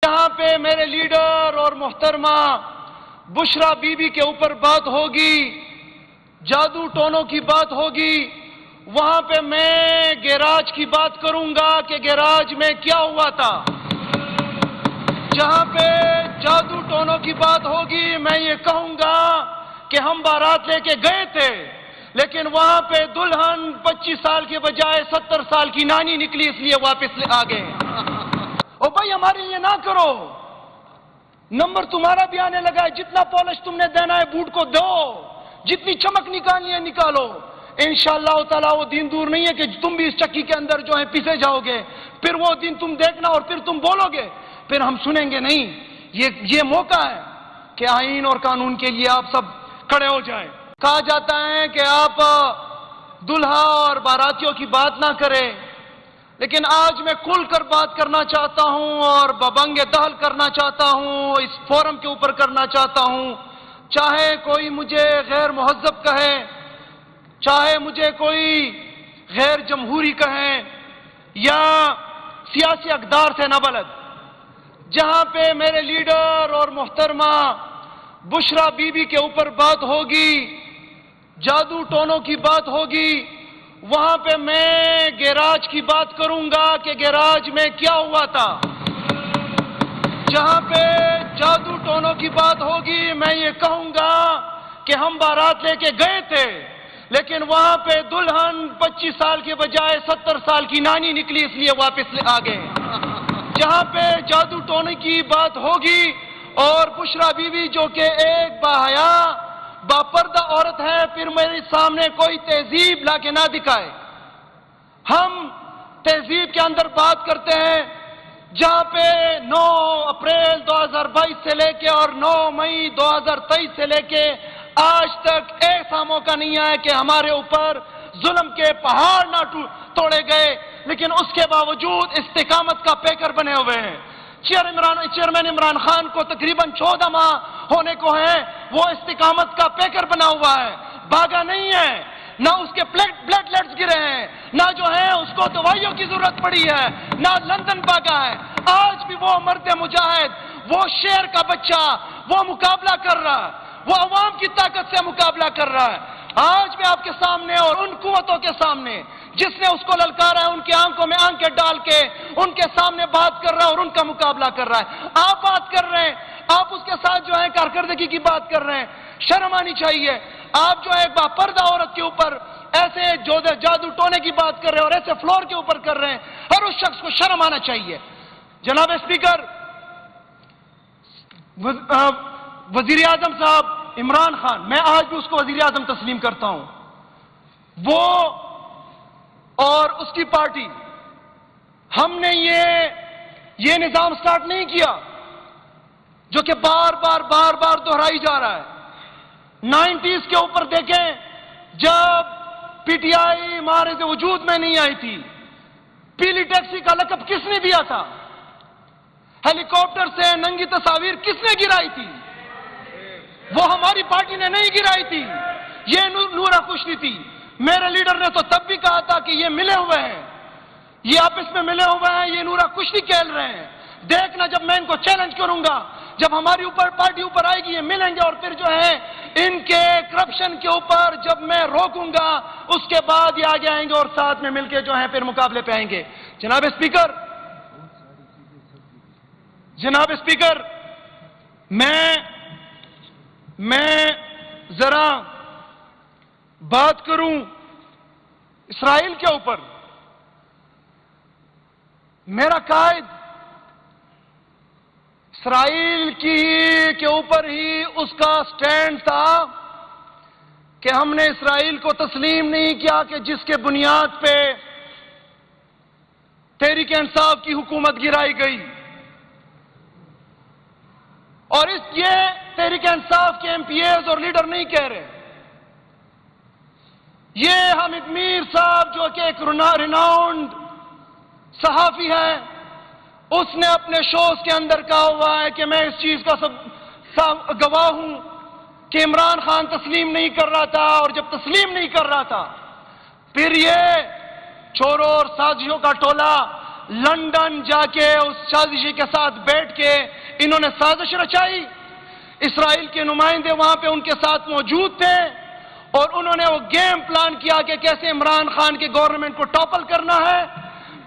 جہاں پہ میرے لیڈر اور محترمہ بشرا بی بی کے اوپر بات ہوگی، جادو ٹونوں کی بات ہوگی، وہاں پہ میں گیراج کی بات کروں گا کہ گیراج میں کیا ہوا تھا۔ جہاں پہ جادو ٹونوں کی بات ہوگی میں یہ کہوں گا کہ ہم بارات لے کے گئے تھے، لیکن وہاں پہ دلہن 25 سال کے بجائے 70 سال کی نانی نکلی، اس لیے واپس آ گئے۔ او بھائی ہمارے لیے نہ کرو، نمبر تمہارا بھی آنے لگا ہے، جتنا پالش تم نے دینا ہے بوٹ کو دو، جتنی چمک نکالنی ہے نکالو۔ انشاءاللہ تعالیٰ وہ دن دور نہیں ہے کہ تم بھی اس چکی کے اندر جو ہے پیسے جاؤ گے، پھر وہ دن تم دیکھنا اور پھر تم بولو گے، پھر ہم سنیں گے نہیں۔ یہ موقع ہے کہ آئین اور قانون کے لیے آپ سب کھڑے ہو جائیں۔ کہا جاتا ہے کہ آپ دلہا اور باراتیوں کی بات نہ کریں، لیکن آج میں کھل کر بات کرنا چاہتا ہوں اور ببنگ دہل کرنا چاہتا ہوں، اس فورم کے اوپر کرنا چاہتا ہوں۔ چاہے کوئی مجھے غیر مہذب کہے، چاہے مجھے کوئی غیر جمہوری کہیں یا سیاسی اقدار سے نابلد، جہاں پہ میرے لیڈر اور محترمہ بشرا بی بی کے اوپر بات ہوگی، جادو ٹونوں کی بات ہوگی، وہاں پہ میں گیراج کی بات کروں گا کہ گیراج میں کیا ہوا تھا۔ جہاں پہ جادو ٹونوں کی بات ہوگی میں یہ کہوں گا کہ ہم بارات لے کے گئے تھے، لیکن وہاں پہ دلہن 25 سال کے بجائے 70 سال کی نانی نکلی، اس لیے واپس آ گئے۔ جہاں پہ جادو ٹونے کی بات ہوگی اور بشرا بی بی جو کہ ایک باحیا باپردہ عورت ہے، پھر میرے سامنے کوئی تہذیب لا کے نہ دکھائے۔ ہم تہذیب کے اندر بات کرتے ہیں، جہاں پہ 9 اپریل 2022 سے لے کے اور 9 مئی 2023 سے لے کے آج تک ایسا موقع نہیں آیا کہ ہمارے اوپر ظلم کے پہاڑ نہ توڑے گئے، لیکن اس کے باوجود استقامت کا پیکر بنے ہوئے ہیں۔ چیئرمین عمران خان کو تقریباً 14 ماہ ہونے کو ہیں، وہ استقامت کا پیکر بنا ہوا ہے، بھاگا نہیں ہے، نہ اس کے پلیٹلیٹس گرے ہیں، نہ جو ہے اس کو دوائیوں کی ضرورت پڑی ہے، نہ لندن بھاگا ہے۔ آج بھی وہ مرد مجاہد، وہ شیر کا بچہ، وہ مقابلہ کر رہا ہے، وہ عوام کی طاقت سے مقابلہ کر رہا ہے۔ آج بھی آپ کے سامنے اور ان قوتوں کے سامنے جس نے اس کو للکارا ہے، ان کی آنکھوں میں آنکھیں ڈال کے ان کے سامنے بات کر رہا ہے اور ان کا مقابلہ کر رہا ہے۔ آپ بات کر رہے ہیں، آپ اس کے ساتھ جو ہے کارکردگی کی بات کر رہے ہیں، شرم آنی چاہیے۔ آپ جو ہے ایک باپردہ عورت کے اوپر ایسے جادو ٹونے کی بات کر رہے ہیں اور ایسے فلور کے اوپر کر رہے ہیں، ہر اس شخص کو شرم آنا چاہیے۔ جناب اسپیکر، وزیر اعظم صاحب عمران خان، میں آج بھی اس کو وزیر اعظم تسلیم کرتا ہوں، وہ اور اس کی پارٹی، ہم نے یہ نظام سٹارٹ نہیں کیا جو کہ بار بار دہرائی جا رہا ہے۔ 90s کے اوپر دیکھیں، جب پی ٹی آئی معرض وجود میں نہیں آئی تھی، پیلی ٹیکسی کا لقب کس نے دیا تھا؟ ہیلی کاپٹر سے ننگی تصاویر کس نے گرائی تھی؟ وہ ہماری پارٹی نے نہیں گرائی تھی، یہ نورا کشتی تھی۔ میرے لیڈر نے تو تب بھی کہا تھا کہ یہ ملے ہوئے ہیں، یہ آپس میں ملے ہوئے ہیں، یہ نورا کشتی کھیل رہے ہیں۔ دیکھنا جب میں ان کو چیلنج کروں گا، جب ہماری پارٹی اوپر آئے گی، یہ ملیں گے، اور پھر جو ہے ان کے کرپشن کے اوپر جب میں روکوں گا، اس کے بعد یہ آگے آئیں گے اور ساتھ میں مل کے جو ہے پھر مقابلے پہ آئیں گے۔ جناب اسپیکر، میں ذرا بات کروں اسرائیل کے اوپر۔ میرا قائد اسرائیل کے اوپر ہی اس کا سٹینڈ تھا کہ ہم نے اسرائیل کو تسلیم نہیں کیا کہ جس کے بنیاد پہ تحریک انصاف کی حکومت گرائی گئی، اور یہ تحریک انصاف کے ایم پی ایز اور لیڈر نہیں کہہ رہے، یہ حامد میر صاحب جو کہ ایک ریناؤنڈ صحافی ہے، اس نے اپنے شوز کے اندر کہا ہوا ہے کہ میں اس چیز کا گواہ ہوں کہ عمران خان تسلیم نہیں کر رہا تھا، اور جب تسلیم نہیں کر رہا تھا پھر یہ چوروں اور سازشوں کا ٹولہ لندن جا کے اس سازشی کے ساتھ بیٹھ کے انہوں نے سازش رچائی. اسرائیل کے نمائندے وہاں پہ ان کے ساتھ موجود تھے اور انہوں نے وہ گیم پلان کیا کہ کیسے عمران خان کی گورنمنٹ کو ٹاپل کرنا ہے,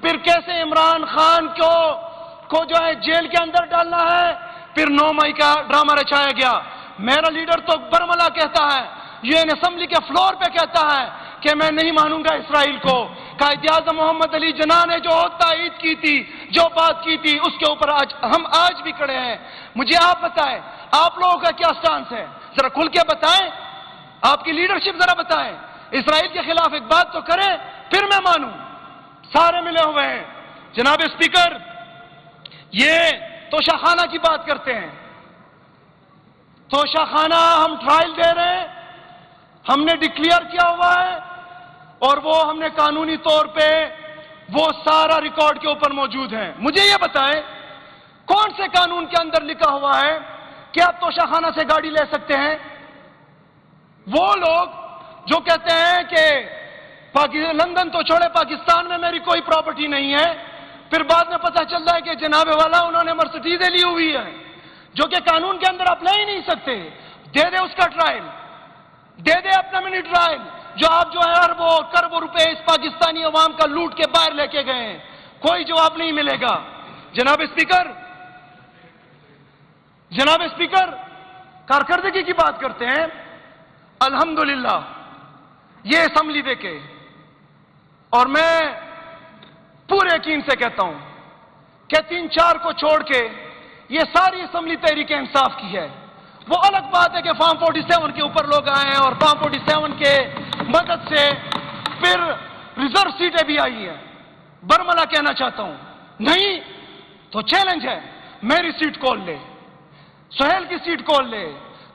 پھر کیسے عمران خان کو جو ہے جیل کے اندر ڈالنا ہے. پھر 9 مئی کا ڈرامہ رچایا گیا. میرا لیڈر تو برملا کہتا ہے, UN اسمبلی کے فلور پہ کہتا ہے کہ میں نہیں مانوں گا اسرائیل کو. قائد اعظم محمد علی جناح نے جو تائید کی تھی, جو بات کی تھی, اس کے اوپر ہم آج بھی کھڑے ہیں. مجھے آپ بتائیں, آپ لوگوں کا کیا سٹانس ہے؟ ذرا کھل کے بتائیں, آپ کی لیڈرشپ ذرا بتائیں. اسرائیل کے خلاف ایک بات تو کریں, پھر میں مانوں. سارے ملے ہوئے ہیں. جناب اسپیکر, یہ توشہ خانہ کی بات کرتے ہیں. توشہ خانہ ہم ٹرائل دے رہے ہیں, ہم نے ڈکلیئر کیا ہوا ہے, اور وہ ہم نے قانونی طور پہ وہ سارا ریکارڈ کے اوپر موجود ہیں. مجھے یہ بتائیں, کون سے قانون کے اندر لکھا ہوا ہے کہ آپ توشہ خانہ سے گاڑی لے سکتے ہیں؟ وہ لوگ جو کہتے ہیں کہ لندن تو چھوڑے, پاکستان میں میری کوئی پراپرٹی نہیں ہے, پھر بعد میں پتہ چلتا ہے کہ جناب والا انہوں نے مرسڈیزیں لی ہوئی ہے, جو کہ قانون کے اندر آپ لے ہی نہیں سکتے. دے دے اس کا ٹرائل, دے دے اپنا منی ٹرائل, جو آپ جو ہے اربوں روپے اس پاکستانی عوام کا لوٹ کے باہر لے کے گئے ہیں. کوئی جواب نہیں ملے گا. جناب اسپیکر, کارکردگی کی بات کرتے ہیں. الحمدللہ یہ اسمبلی دیکھے, اور میں پورے یقین سے کہتا ہوں کہ 3-4 کو چھوڑ کے یہ ساری اسمبلی تحریک انصاف کی ہے. وہ الگ بات ہے کہ فارم 47 کے اوپر لوگ آئے ہیں اور فارم 47 کے مدد سے پھر ریزرو سیٹیں بھی آئی ہیں. برملا کہنا چاہتا ہوں, نہیں تو چیلنج ہے, میری سیٹ کھول لے, سہیل کی سیٹ کھول لے,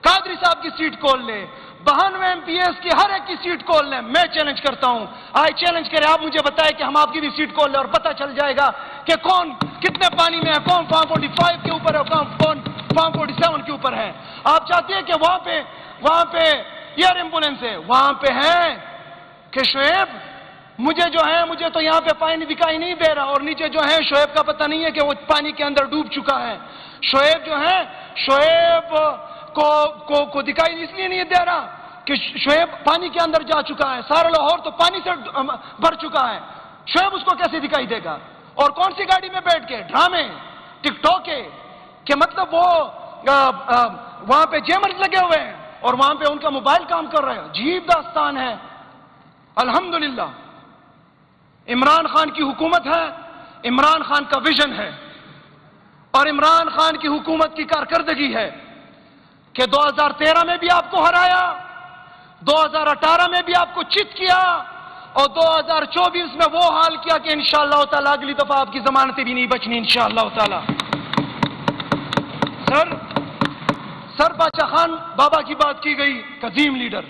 قادری صاحب کی سیٹ کھول لے, 92 MPs کی ہر ایک کی سیٹ کھول لیں. میں چیلنج کرتا ہوں, آئے چیلنج کرے, آپ مجھے بتائیں کہ ہم آپ کی بھی سیٹ کھول لیں اور پتہ چل جائے گا کہ کون کتنے پانی میں ہے, کون فارم 45 کے اوپر ہے, کون فارم 47 کے اوپر ہے. آپ چاہتے ہیں کہ وہاں پہ ایئر ایمبولینس ہے, وہاں پہ ہے کہ شعیب مجھے تو یہاں پہ پانی دکھائی نہیں دے رہا, اور نیچے جو ہے شعیب کا پتہ نہیں ہے کہ وہ پانی کے اندر ڈوب چکا ہے. شعیب کو دکھائی اس لیے نہیں دے رہا کہ شعیب پانی کے اندر جا چکا ہے, سارا لاہور تو پانی سے بھر چکا ہے. شعیب اس کو کیسے دکھائی دے گا؟ اور کون سی گاڑی میں بیٹھ کے ڈرامے ٹک ٹاک کہ مطلب وہ وہاں پہ جیمرز لگے ہوئے ہیں اور وہاں پہ ان کا موبائل کام کر رہے ہیں. عجیب داستان ہے. الحمدللہ عمران خان کی حکومت ہے, عمران خان کا ویژن ہے, اور عمران خان کی حکومت کی کارکردگی ہے کہ 2013 میں بھی آپ کو ہرایا, 2018 میں بھی آپ کو چت کیا, اور 2024 میں وہ حال کیا کہ انشاءاللہ تعالی اگلی دفعہ آپ کی ضمانتیں بھی نہیں بچنی انشاءاللہ تعالی. سر باچا خان بابا کی بات کی گئی, قدیم لیڈر,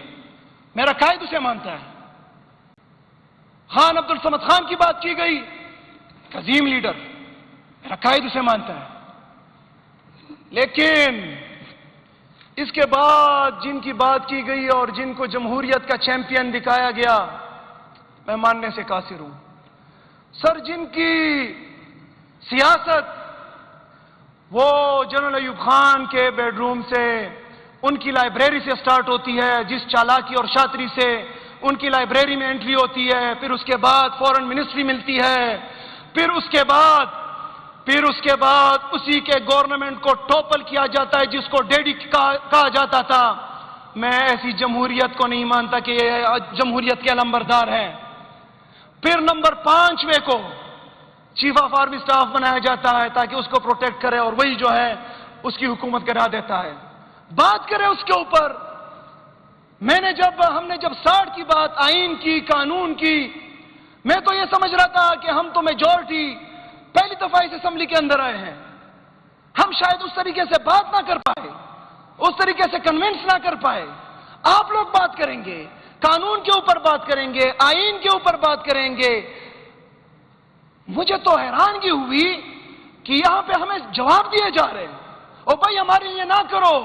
میرا قائد اسے مانتا ہے. خان عبد الصمد خان کی بات کی گئی, قدیم لیڈر, میرا قائد اسے مانتا ہے. لیکن اس کے بعد جن کی بات کی گئی اور جن کو جمہوریت کا چیمپئن دکھایا گیا, میں ماننے سے قاصر ہوں. سر جن کی سیاست وہ جنرل ایوب خان کے بیڈ روم سے, ان کی لائبریری سے سٹارٹ ہوتی ہے, جس چالاکی اور شاطری سے ان کی لائبریری میں انٹری ہوتی ہے, پھر اس کے بعد فورن منسٹری ملتی ہے, پھر اس کے بعد اسی کے گورنمنٹ کو ٹوپل کیا جاتا ہے جس کو ڈیڈی کہا جاتا تھا. میں ایسی جمہوریت کو نہیں مانتا کہ یہ جمہوریت کے علمبردار ہیں. پھر نمبر 5ویں کو چیف آف آرمی سٹاف بنایا جاتا ہے تاکہ اس کو پروٹیکٹ کرے, اور وہی جو ہے اس کی حکومت کرا دیتا ہے. بات کرے اس کے اوپر, ہم نے جب 60 کی بات, آئین کی, قانون کی, میں تو یہ سمجھ رہا تھا کہ ہم تو میجورٹی پہلی دفعہ اس اسمبلی کے اندر آئے ہیں, ہم شاید اس طریقے سے بات نہ کر پائے, اس طریقے سے کنونس نہ کر پائے. آپ لوگ بات کریں گے, قانون کے اوپر بات کریں گے, آئین کے اوپر بات کریں گے. مجھے تو حیرانگی ہوئی کہ یہاں پہ ہمیں جواب دیے جا رہے ہیں, او بھائی ہمارے لیے نہ کرو,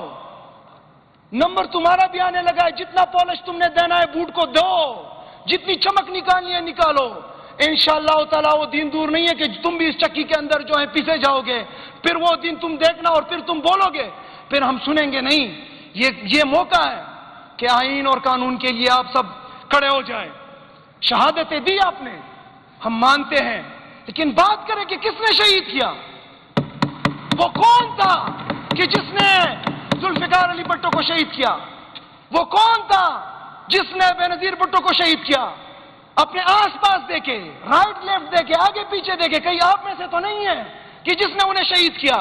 نمبر تمہارا بھی آنے لگا ہے, جتنا پالش تم نے دینا ہے بوٹ کو دو, جتنی چمک نکالنی ہے نکالو. انشاءاللہ تعالیٰ وہ دن دور نہیں ہے کہ تم بھی اس چکی کے اندر جو ہے پیسے جاؤ گے، پھر وہ دن تم دیکھنا اور پھر تم بولو گے، پھر ہم سنیں گے نہیں۔ یہ موقع ہے کہ آئین اور قانون کے لیے آپ سب کھڑے ہو جائیں۔ شہادتیں دی آپ نے، ہم مانتے ہیں، لیکن بات کریں کہ کس نے شہید کیا؟ وہ کون تھا کہ جس نے ذوالفقار علی بھٹو کو شہید کیا؟ وہ کون تھا جس نے بے نظیر بھٹو کو شہید کیا؟ اپنے آس پاس دیکھے، رائٹ لیفٹ دیکھے، آگے پیچھے دیکھے، کہیں آپ میں سے تو نہیں ہے کہ جس نے انہیں شہید کیا؟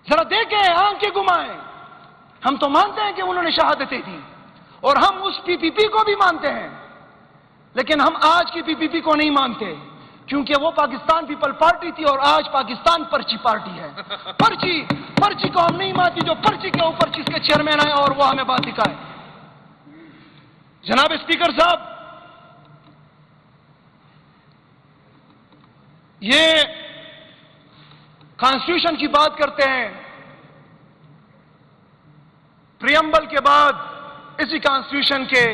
ذرا دیکھیں، آنکھیں گھمائیں۔ ہم تو مانتے ہیں کہ انہوں نے شہادتیں دی، اور ہم اس پی پی پی کو بھی مانتے ہیں، لیکن ہم آج کی پی پی پی کو نہیں مانتے، کیونکہ وہ پاکستان پیپل پارٹی تھی اور آج پاکستان پرچی پارٹی ہے۔ پرچی کو ہم نہیں مانتی، جو پرچی کے اوپر جس کے چیئرمین آئے اور وہ ہمیں بات دکھائے۔ جناب اسپیکر صاحب، یہ کانسٹیٹیوشن کی بات کرتے ہیں، پریمبل کے بعد اسی کانسٹیٹیوشن کے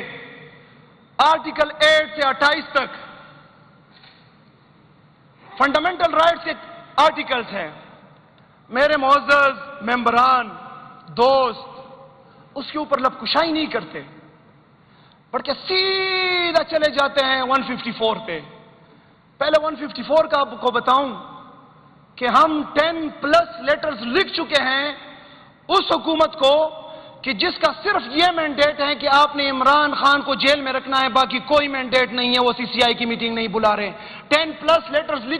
آرٹیکل 8 سے 28 تک فنڈامنٹل رائٹس کے آرٹیکلز ہیں۔ میرے معزز ممبران، دوست، اس کے اوپر لب کشائی نہیں کرتے، بلکہ سیدھا چلے جاتے ہیں 154 پہ۔ پہلے 154 کا آپ کو بتاؤں کہ ہم 10+ لیٹرز لکھ چکے ہیں اس حکومت کو کہ جس کا صرف یہ مینڈیٹ ہے کہ آپ نے عمران خان کو جیل میں رکھنا ہے، باقی کوئی مینڈیٹ نہیں ہے، وہ CCI کی میٹنگ نہیں بلا رہے۔ 10+ لیٹرز لکھ